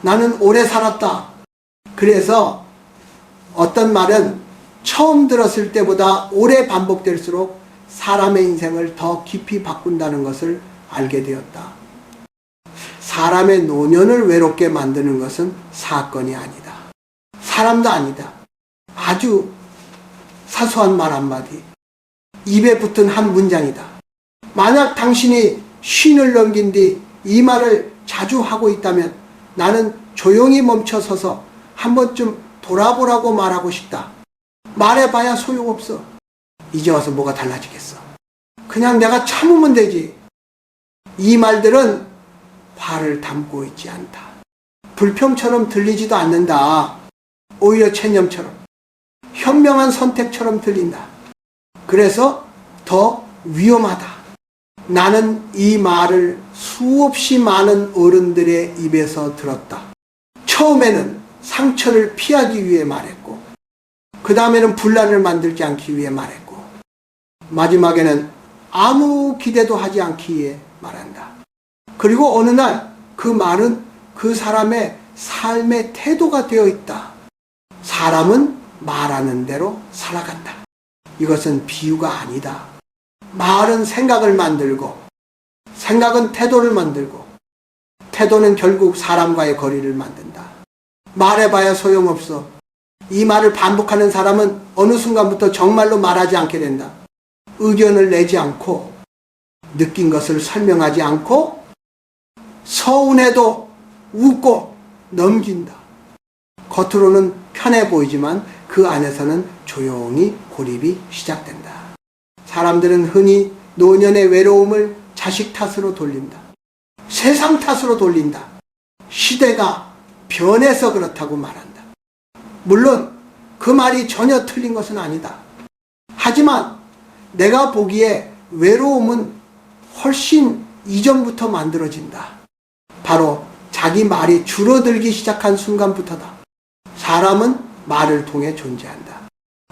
나는 오래 살았다. 그래서 어떤 말은 처음 들었을 때보다 오래 반복될수록 사람의 인생을 더 깊이 바꾼다는 것을 알게 되었다. 사람의 노년을 외롭게 만드는 것은 사건이 아니다. 사람도 아니다. 아주 사소한 말 한마디, 입에 붙은 한 문장이다. 만약 당신이 쉰을 넘긴 뒤 이 말을 자주 하고 있다면 나는 조용히 멈춰서서 한 번쯤 돌아보라고 말하고 싶다. 말해봐야 소용없어. 이제 와서 뭐가 달라지겠어. 그냥 내가 참으면 되지. 이 말들은 화를 담고 있지 않다. 불평처럼 들리지도 않는다. 오히려 체념처럼, 현명한 선택처럼 들린다. 그래서 더 위험하다. 나는 이 말을 수없이 많은 어른들의 입에서 들었다. 처음에는 상처를 피하기 위해 말했고, 그 다음에는 분란을 만들지 않기 위해 말했고, 마지막에는 아무 기대도 하지 않기 위해 말한다. 그리고 어느 날 그 말은 그 사람의 삶의 태도가 되어 있다. 사람은 말하는 대로 살아간다. 이것은 비유가 아니다. 말은 생각을 만들고, 생각은 태도를 만들고, 태도는 결국 사람과의 거리를 만든다. 말해봐야 소용없어. 이 말을 반복하는 사람은 어느 순간부터 정말로 말하지 않게 된다. 의견을 내지 않고, 느낀 것을 설명하지 않고, 서운해도 웃고 넘긴다. 겉으로는 편해 보이지만 그 안에서는 조용히 고립이 시작된다. 사람들은 흔히 노년의 외로움을 자식 탓으로 돌린다. 세상 탓으로 돌린다. 시대가 변해서 그렇다고 말한다. 물론 그 말이 전혀 틀린 것은 아니다. 하지만 내가 보기에 외로움은 훨씬 이전부터 만들어진다. 바로 자기 말이 줄어들기 시작한 순간부터다. 사람은 말을 통해 존재한다.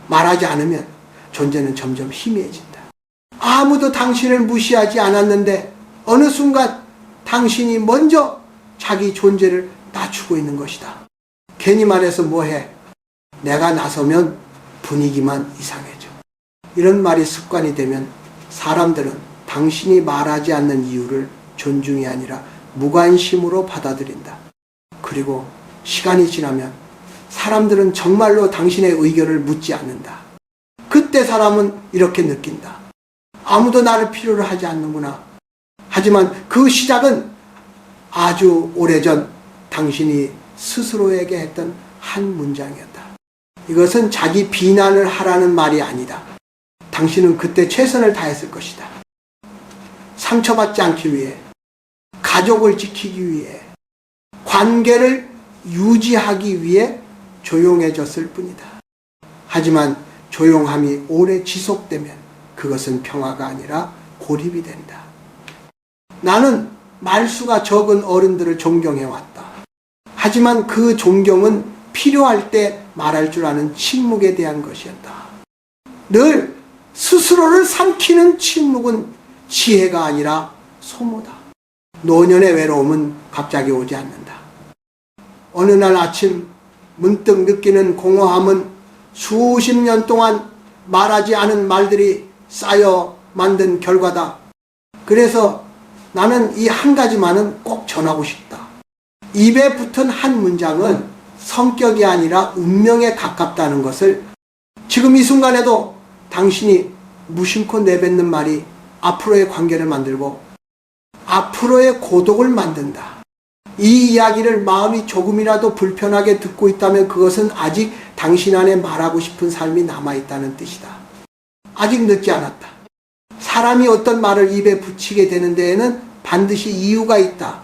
말하지 않으면 존재는 점점 희미해진다. 아무도 당신을 무시하지 않았는데 어느 순간 당신이 먼저 자기 존재를 낮추고 있는 것이다. 괜히 말해서 뭐해? 내가 나서면 분위기만 이상해져. 이런 말이 습관이 되면 사람들은 당신이 말하지 않는 이유를 존중이 아니라 무관심으로 받아들인다. 그리고 시간이 지나면 사람들은 정말로 당신의 의견을 묻지 않는다. 그때 사람은 이렇게 느낀다. 아무도 나를 필요로 하지 않는구나. 하지만 그 시작은 아주 오래전 당신이 스스로에게 했던 한 문장이었다. 이것은 자기 비난을 하라는 말이 아니다. 당신은 그때 최선을 다했을 것이다. 상처받지 않기 위해, 가족을 지키기 위해, 관계를 유지하기 위해 조용해졌을 뿐이다. 하지만 조용함이 오래 지속되면 그것은 평화가 아니라 고립이 된다. 나는 말수가 적은 어른들을 존경해왔다. 하지만 그 존경은 필요할 때 말할 줄 아는 침묵에 대한 것이었다. 늘 스스로를 삼키는 침묵은 지혜가 아니라 소모다. 노년의 외로움은 갑자기 오지 않는다. 어느 날 아침 문득 느끼는 공허함은 수십 년 동안 말하지 않은 말들이 쌓여 만든 결과다. 그래서 나는 이 한 가지만은 꼭 전하고 싶다. 입에 붙은 한 문장은 성격이 아니라 운명에 가깝다는 것을 지금 이 순간에도 당신이 무심코 내뱉는 말이 앞으로의 관계를 만들고 앞으로의 고독을 만든다. 이 이야기를 마음이 조금이라도 불편하게 듣고 있다면 그것은 아직 당신 안에 말하고 싶은 삶이 남아있다는 뜻이다. 아직 늦지 않았다. 사람이 어떤 말을 입에 붙이게 되는 데에는 반드시 이유가 있다.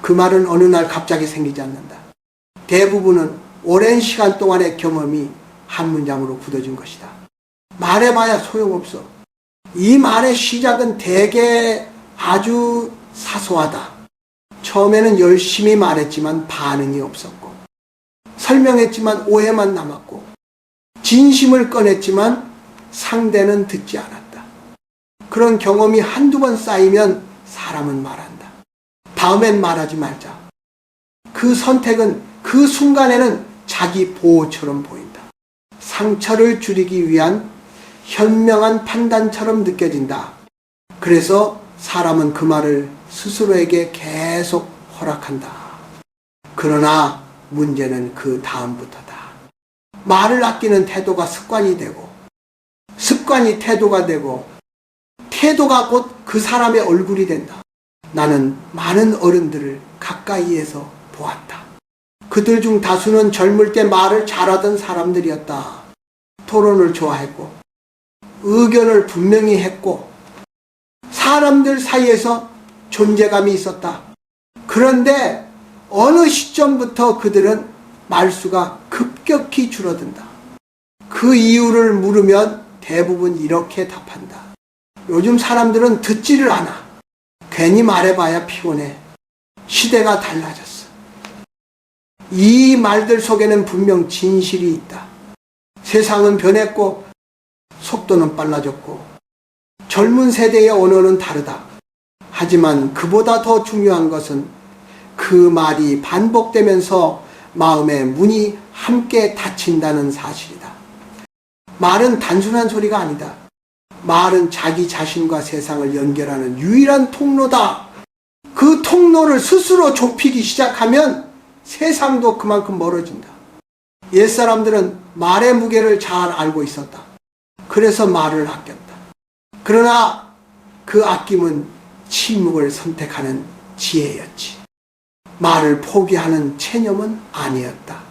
그 말은 어느 날 갑자기 생기지 않는다. 대부분은 오랜 시간 동안의 경험이 한 문장으로 굳어진 것이다. 말해봐야 소용없어. 이 말의 시작은 대개 아주 사소하다. 처음에는 열심히 말했지만 반응이 없었고, 설명했지만 오해만 남았고, 진심을 꺼냈지만 상대는 듣지 않았다. 그런 경험이 한두 번 쌓이면 사람은 말한다. 다음엔 말하지 말자. 그 선택은 그 순간에는 자기 보호처럼 보인다. 상처를 줄이기 위한 현명한 판단처럼 느껴진다. 그래서 사람은 그 말을 스스로에게 계속 허락한다. 그러나 문제는 그 다음부터다. 말을 아끼는 태도가 습관이 되고, 습관이 태도가 되고, 태도가 곧 그 사람의 얼굴이 된다. 나는 많은 어른들을 가까이에서 보았다. 그들 중 다수는 젊을 때 말을 잘하던 사람들이었다. 토론을 좋아했고, 의견을 분명히 했고, 사람들 사이에서 존재감이 있었다. 그런데 어느 시점부터 그들은 말수가 급격히 줄어든다. 그 이유를 물으면 대부분 이렇게 답한다. 요즘 사람들은 듣지를 않아. 괜히 말해봐야 피곤해. 시대가 달라졌어. 이 말들 속에는 분명 진실이 있다. 세상은 변했고 속도는 빨라졌고 젊은 세대의 언어는 다르다. 하지만 그보다 더 중요한 것은 그 말이 반복되면서 마음의 문이 함께 닫힌다는 사실이다. 말은 단순한 소리가 아니다. 말은 자기 자신과 세상을 연결하는 유일한 통로다. 그 통로를 스스로 좁히기 시작하면 세상도 그만큼 멀어진다. 옛사람들은 말의 무게를 잘 알고 있었다. 그래서 말을 아꼈다. 그러나 그 아낌은 침묵을 선택하는 지혜였지. 말을 포기하는 체념은 아니었다.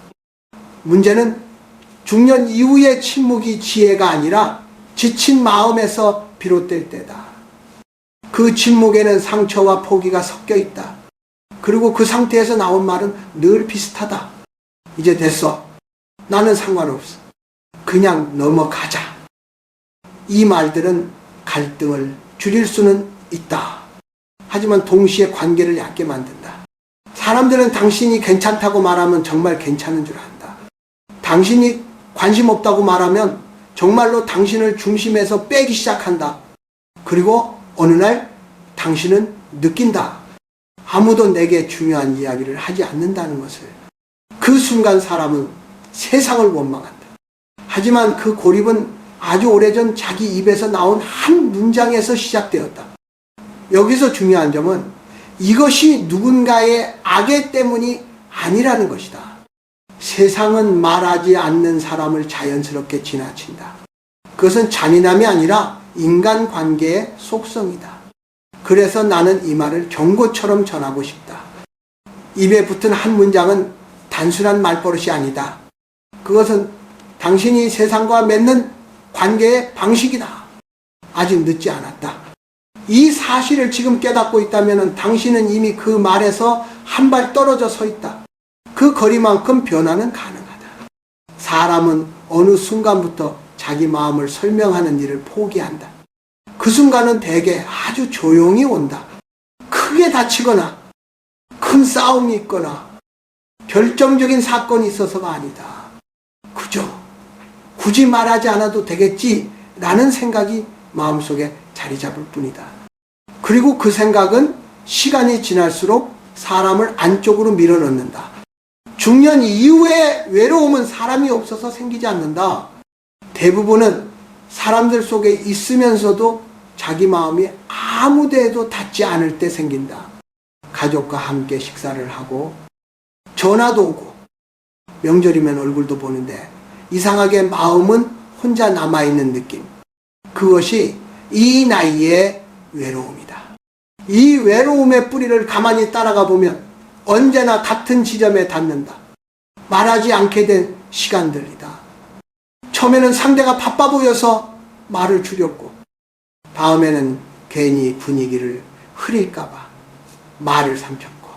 문제는 중년 이후의 침묵이 지혜가 아니라 지친 마음에서 비롯될 때다. 그 침묵에는 상처와 포기가 섞여 있다. 그리고 그 상태에서 나온 말은 늘 비슷하다. 이제 됐어. 나는 상관없어. 그냥 넘어가자. 이 말들은 갈등을 줄일 수는 있다. 하지만 동시에 관계를 얕게 만든다. 사람들은 당신이 괜찮다고 말하면 정말 괜찮은 줄 안다. 당신이 관심 없다고 말하면 정말로 당신을 중심에서 빼기 시작한다. 그리고 어느 날 당신은 느낀다. 아무도 내게 중요한 이야기를 하지 않는다는 것을. 그 순간 사람은 세상을 원망한다. 하지만 그 고립은 아주 오래전 자기 입에서 나온 한 문장에서 시작되었다. 여기서 중요한 점은 이것이 누군가의 악의 때문이 아니라는 것이다. 세상은 말하지 않는 사람을 자연스럽게 지나친다. 그것은 잔인함이 아니라 인간관계의 속성이다. 그래서 나는 이 말을 경고처럼 전하고 싶다. 입에 붙은 한 문장은 단순한 말버릇이 아니다. 그것은 당신이 세상과 맺는 관계의 방식이다. 아직 늦지 않았다. 이 사실을 지금 깨닫고 있다면 당신은 이미 그 말에서 한 발 떨어져 서 있다. 그 거리만큼 변화는 가능하다. 사람은 어느 순간부터 자기 마음을 설명하는 일을 포기한다. 그 순간은 대개 아주 조용히 온다. 크게 다치거나 큰 싸움이 있거나 결정적인 사건이 있어서가 아니다. 그저 굳이 말하지 않아도 되겠지 라는 생각이 마음속에 자리 잡을 뿐이다. 그리고 그 생각은 시간이 지날수록 사람을 안쪽으로 밀어넣는다. 중년 이후의 외로움은 사람이 없어서 생기지 않는다. 대부분은 사람들 속에 있으면서도 자기 마음이 아무 데에도 닿지 않을 때 생긴다. 가족과 함께 식사를 하고 전화도 오고 명절이면 얼굴도 보는데 이상하게 마음은 혼자 남아있는 느낌. 그것이 이 나이의 외로움이다. 이 외로움의 뿌리를 가만히 따라가 보면 언제나 같은 지점에 닿는다. 말하지 않게 된 시간들이다. 처음에는 상대가 바빠 보여서 말을 줄였고 다음에는 괜히 분위기를 흐릴까봐 말을 삼켰고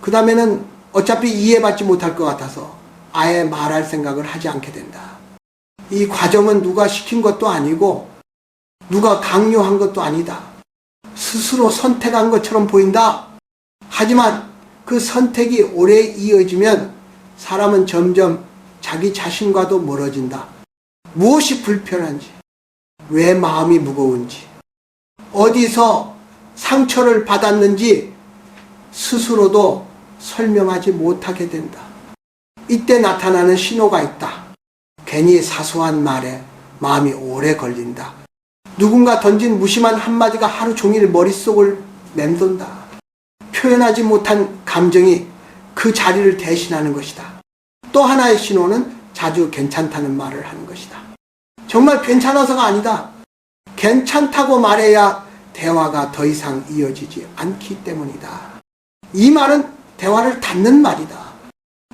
그 다음에는 어차피 이해받지 못할 것 같아서 아예 말할 생각을 하지 않게 된다. 이 과정은 누가 시킨 것도 아니고 누가 강요한 것도 아니다. 스스로 선택한 것처럼 보인다. 하지만 그 선택이 오래 이어지면 사람은 점점 자기 자신과도 멀어진다. 무엇이 불편한지, 왜 마음이 무거운지, 어디서 상처를 받았는지 스스로도 설명하지 못하게 된다. 이때 나타나는 신호가 있다. 괜히 사소한 말에 마음이 오래 걸린다. 누군가 던진 무심한 한마디가 하루 종일 머릿속을 맴돈다. 표현하지 못한 감정이 그 자리를 대신하는 것이다. 또 하나의 신호는 자주 괜찮다는 말을 하는 것이다. 정말 괜찮아서가 아니다. 괜찮다고 말해야 대화가 더 이상 이어지지 않기 때문이다. 이 말은 대화를 닫는 말이다.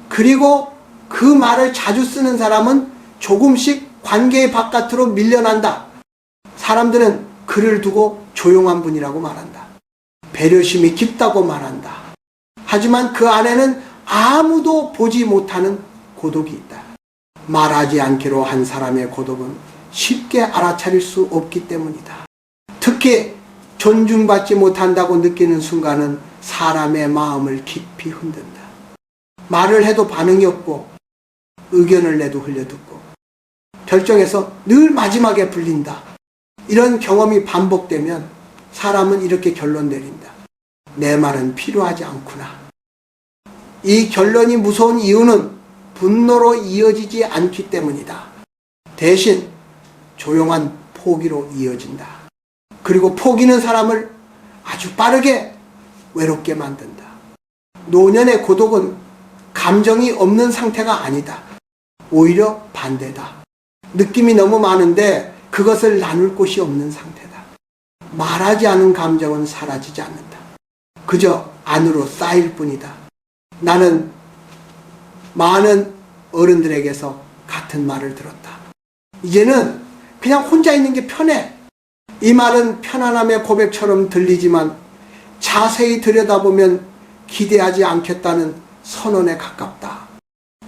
그리고 그 말을 자주 쓰는 사람은 조금씩 관계의 바깥으로 밀려난다. 사람들은 그를 두고 조용한 분이라고 말한다. 배려심이 깊다고 말한다. 하지만 그 안에는 아무도 보지 못하는 고독이 있다. 말하지 않기로 한 사람의 고독은 쉽게 알아차릴 수 없기 때문이다. 특히 존중받지 못한다고 느끼는 순간은 사람의 마음을 깊이 흔든다. 말을 해도 반응이 없고 의견을 내도 흘려듣고 결정해서 늘 마지막에 불린다. 이런 경험이 반복되면 사람은 이렇게 결론 내린다. 내 말은 필요하지 않구나. 이 결론이 무서운 이유는 분노로 이어지지 않기 때문이다. 대신 조용한 포기로 이어진다. 그리고 포기는 사람을 아주 빠르게 외롭게 만든다. 노년의 고독은 감정이 없는 상태가 아니다. 오히려 반대다. 느낌이 너무 많은데 그것을 나눌 곳이 없는 상태다. 말하지 않은 감정은 사라지지 않는다. 그저 안으로 쌓일 뿐이다. 나는 많은 어른들에게서 같은 말을 들었다. 이제는 그냥 혼자 있는 게 편해. 이 말은 편안함의 고백처럼 들리지만 자세히 들여다보면 기대하지 않겠다는 선언에 가깝다.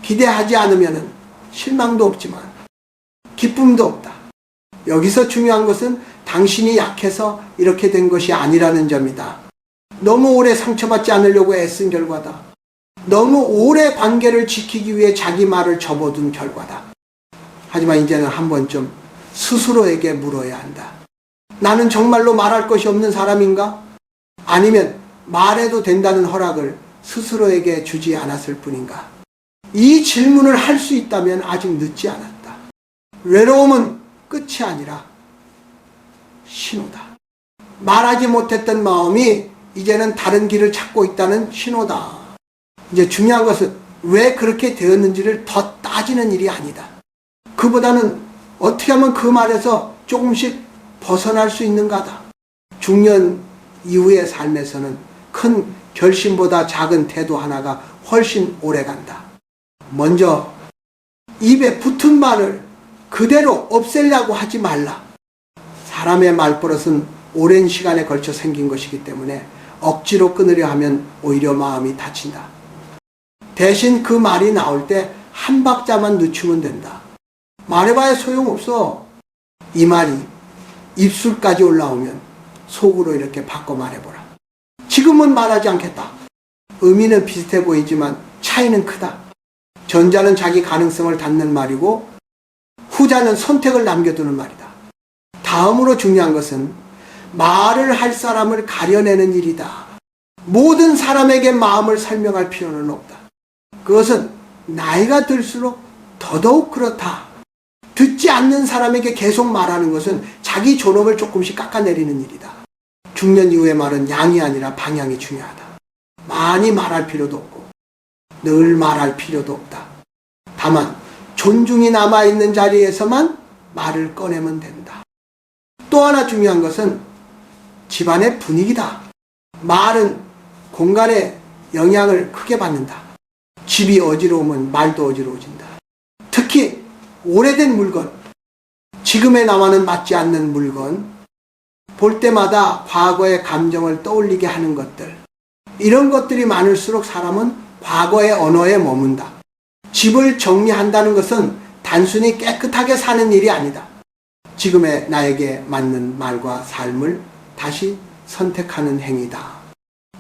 기대하지 않으면 실망도 없지만 기쁨도 없다. 여기서 중요한 것은 당신이 약해서 이렇게 된 것이 아니라는 점이다. 너무 오래 상처받지 않으려고 애쓴 결과다. 너무 오래 관계를 지키기 위해 자기 말을 접어둔 결과다. 하지만 이제는 한 번쯤 스스로에게 물어야 한다. 나는 정말로 말할 것이 없는 사람인가? 아니면 말해도 된다는 허락을 스스로에게 주지 않았을 뿐인가? 이 질문을 할 수 있다면 아직 늦지 않았다. 외로움은 끝이 아니라 신호다. 말하지 못했던 마음이 이제는 다른 길을 찾고 있다는 신호다. 이제 중요한 것은 왜 그렇게 되었는지를 더 따지는 일이 아니다. 그보다는 어떻게 하면 그 말에서 조금씩 벗어날 수 있는가다. 중년 이후의 삶에서는 큰 결심보다 작은 태도 하나가 훨씬 오래 간다. 먼저 입에 붙은 말을 그대로 없애려고 하지 말라. 사람의 말버릇은 오랜 시간에 걸쳐 생긴 것이기 때문에 억지로 끊으려 하면 오히려 마음이 다친다. 대신 그 말이 나올 때 한 박자만 늦추면 된다. 말해봐야 소용없어. 이 말이 입술까지 올라오면 속으로 이렇게 바꿔 말해보라. 지금은 말하지 않겠다. 의미는 비슷해 보이지만 차이는 크다. 전자는 자기 가능성을 닫는 말이고 후자는 선택을 남겨두는 말이다. 다음으로 중요한 것은 말을 할 사람을 가려내는 일이다. 모든 사람에게 마음을 설명할 필요는 없다. 그것은 나이가 들수록 더더욱 그렇다. 듣지 않는 사람에게 계속 말하는 것은 자기 존엄을 조금씩 깎아내리는 일이다. 중년 이후의 말은 양이 아니라 방향이 중요하다. 많이 말할 필요도 없고 늘 말할 필요도 없다. 다만 존중이 남아있는 자리에서만 말을 꺼내면 된다. 또 하나 중요한 것은 집안의 분위기다. 말은 공간에 영향을 크게 받는다. 집이 어지러우면 말도 어지러워진다. 특히 오래된 물건, 지금의 나와는 맞지 않는 물건, 볼 때마다 과거의 감정을 떠올리게 하는 것들, 이런 것들이 많을수록 사람은 과거의 언어에 머문다. 집을 정리한다는 것은 단순히 깨끗하게 사는 일이 아니다. 지금의 나에게 맞는 말과 삶을 다시 선택하는 행위다.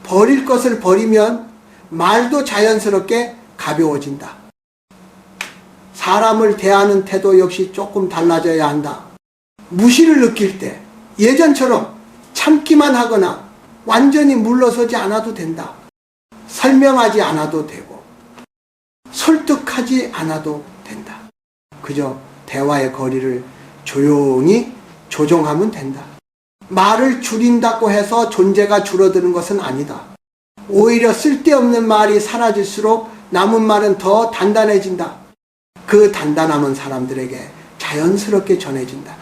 버릴 것을 버리면 말도 자연스럽게 가벼워진다. 사람을 대하는 태도 역시 조금 달라져야 한다. 무시를 느낄 때 예전처럼 참기만 하거나 완전히 물러서지 않아도 된다. 설명하지 않아도 되고 설득하지 않아도 된다. 그저 대화의 거리를 조용히 조정하면 된다. 말을 줄인다고 해서 존재가 줄어드는 것은 아니다. 오히려 쓸데없는 말이 사라질수록 남은 말은 더 단단해진다. 그 단단함은 사람들에게 자연스럽게 전해진다.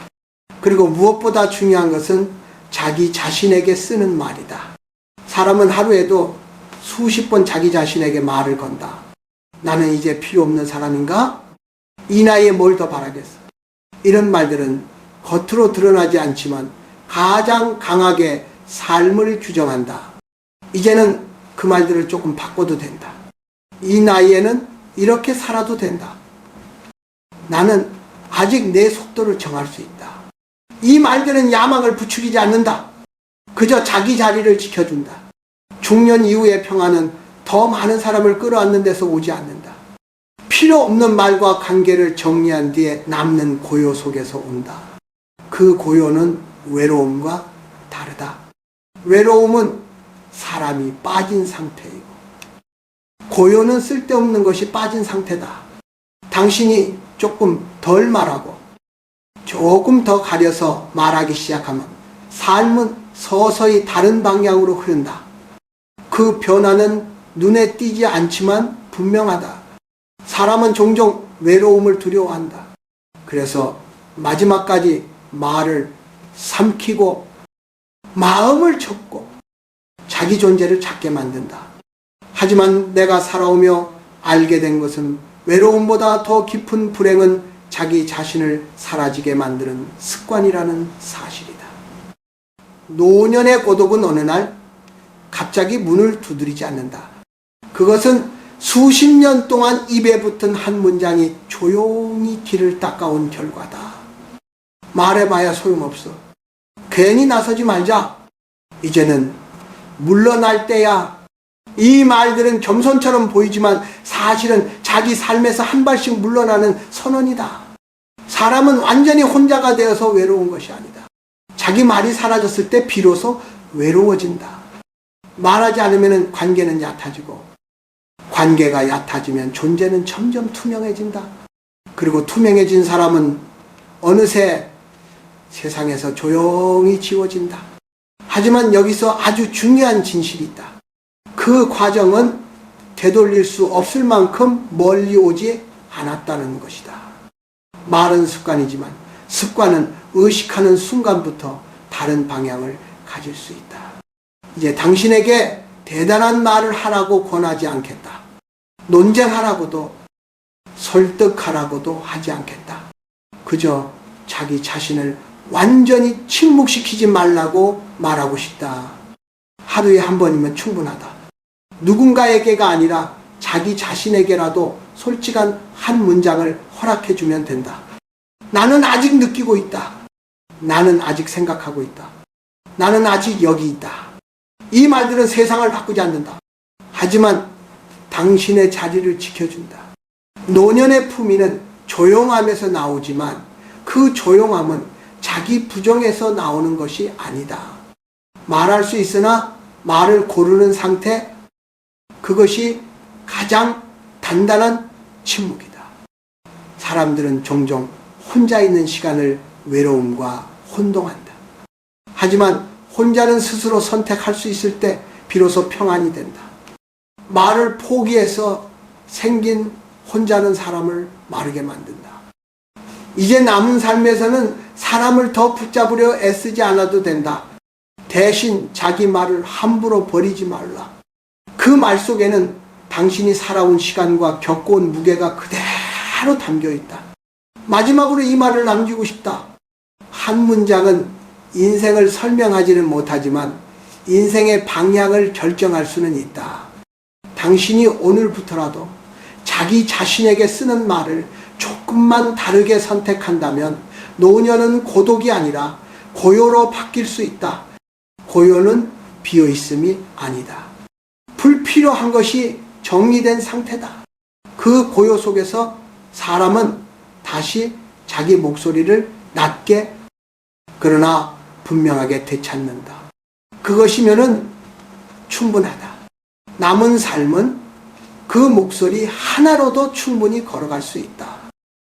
그리고 무엇보다 중요한 것은 자기 자신에게 쓰는 말이다. 사람은 하루에도 수십 번 자기 자신에게 말을 건다. 나는 이제 필요 없는 사람인가? 이 나이에 뭘 더 바라겠어? 이런 말들은 겉으로 드러나지 않지만 가장 강하게 삶을 규정한다. 이제는 그 말들을 조금 바꿔도 된다. 이 나이에는 이렇게 살아도 된다. 나는 아직 내 속도를 정할 수 있다. 이 말들은 야망을 부추기지 않는다. 그저 자기 자리를 지켜준다. 중년 이후의 평화는 더 많은 사람을 끌어안는 데서 오지 않는다. 필요 없는 말과 관계를 정리한 뒤에 남는 고요 속에서 온다. 그 고요는 외로움과 다르다. 외로움은 사람이 빠진 상태이고 고요는 쓸데없는 것이 빠진 상태다. 당신이 조금 덜 말하고 조금 더 가려서 말하기 시작하면 삶은 서서히 다른 방향으로 흐른다. 그 변화는 눈에 띄지 않지만 분명하다. 사람은 종종 외로움을 두려워한다. 그래서 마지막까지 말을 삼키고 마음을 접고 자기 존재를 찾게 만든다. 하지만 내가 살아오며 알게 된 것은 외로움보다 더 깊은 불행은 자기 자신을 사라지게 만드는 습관이라는 사실이다. 노년의 고독은 어느 날 갑자기 문을 두드리지 않는다. 그것은 수십 년 동안 입에 붙은 한 문장이 조용히 길을 닦아온 결과다. 말해봐야 소용없어. 괜히 나서지 말자. 이제는 물러날 때야. 이 말들은 겸손처럼 보이지만 사실은 자기 삶에서 한 발씩 물러나는 선언이다. 사람은 완전히 혼자가 되어서 외로운 것이 아니다. 자기 말이 사라졌을 때 비로소 외로워진다. 말하지 않으면 관계는 얕아지고 관계가 얕아지면 존재는 점점 투명해진다. 그리고 투명해진 사람은 어느새 세상에서 조용히 지워진다. 하지만 여기서 아주 중요한 진실이 있다. 그 과정은 되돌릴 수 없을 만큼 멀리 오지 않았다는 것이다. 말은 습관이지만 습관은 의식하는 순간부터 다른 방향을 가질 수 있다. 이제 당신에게 대단한 말을 하라고 권하지 않겠다. 논쟁하라고도 설득하라고도 하지 않겠다. 그저 자기 자신을 완전히 침묵시키지 말라고 말하고 싶다. 하루에 한 번이면 충분하다. 누군가에게가 아니라 자기 자신에게라도 솔직한 한 문장을 허락해주면 된다. 나는 아직 느끼고 있다. 나는 아직 생각하고 있다. 나는 아직 여기 있다. 이 말들은 세상을 바꾸지 않는다. 하지만 당신의 자리를 지켜준다. 노년의 품위는 조용함에서 나오지만 그 조용함은 자기 부정에서 나오는 것이 아니다. 말할 수 있으나 말을 고르는 상태, 그것이 가장 단단한 침묵이다. 사람들은 종종 혼자 있는 시간을 외로움과 혼동한다. 하지만 혼자는 스스로 선택할 수 있을 때 비로소 평안이 된다. 말을 포기해서 생긴 혼자는 사람을 마르게 만든다. 이제 남은 삶에서는 사람을 더 붙잡으려 애쓰지 않아도 된다. 대신 자기 말을 함부로 버리지 말라. 그 말 속에는 당신이 살아온 시간과 겪어온 무게가 그대로 담겨 있다. 마지막으로 이 말을 남기고 싶다. 한 문장은 인생을 설명하지는 못하지만 인생의 방향을 결정할 수는 있다. 당신이 오늘부터라도 자기 자신에게 쓰는 말을 조금만 다르게 선택한다면 노년은 고독이 아니라 고요로 바뀔 수 있다. 고요는 비어있음이 아니다. 불필요한 것이 정리된 상태다. 그 고요 속에서 사람은 다시 자기 목소리를 낮게 그러나 분명하게 되찾는다. 그것이면은 충분하다. 남은 삶은 그 목소리 하나로도 충분히 걸어갈 수 있다.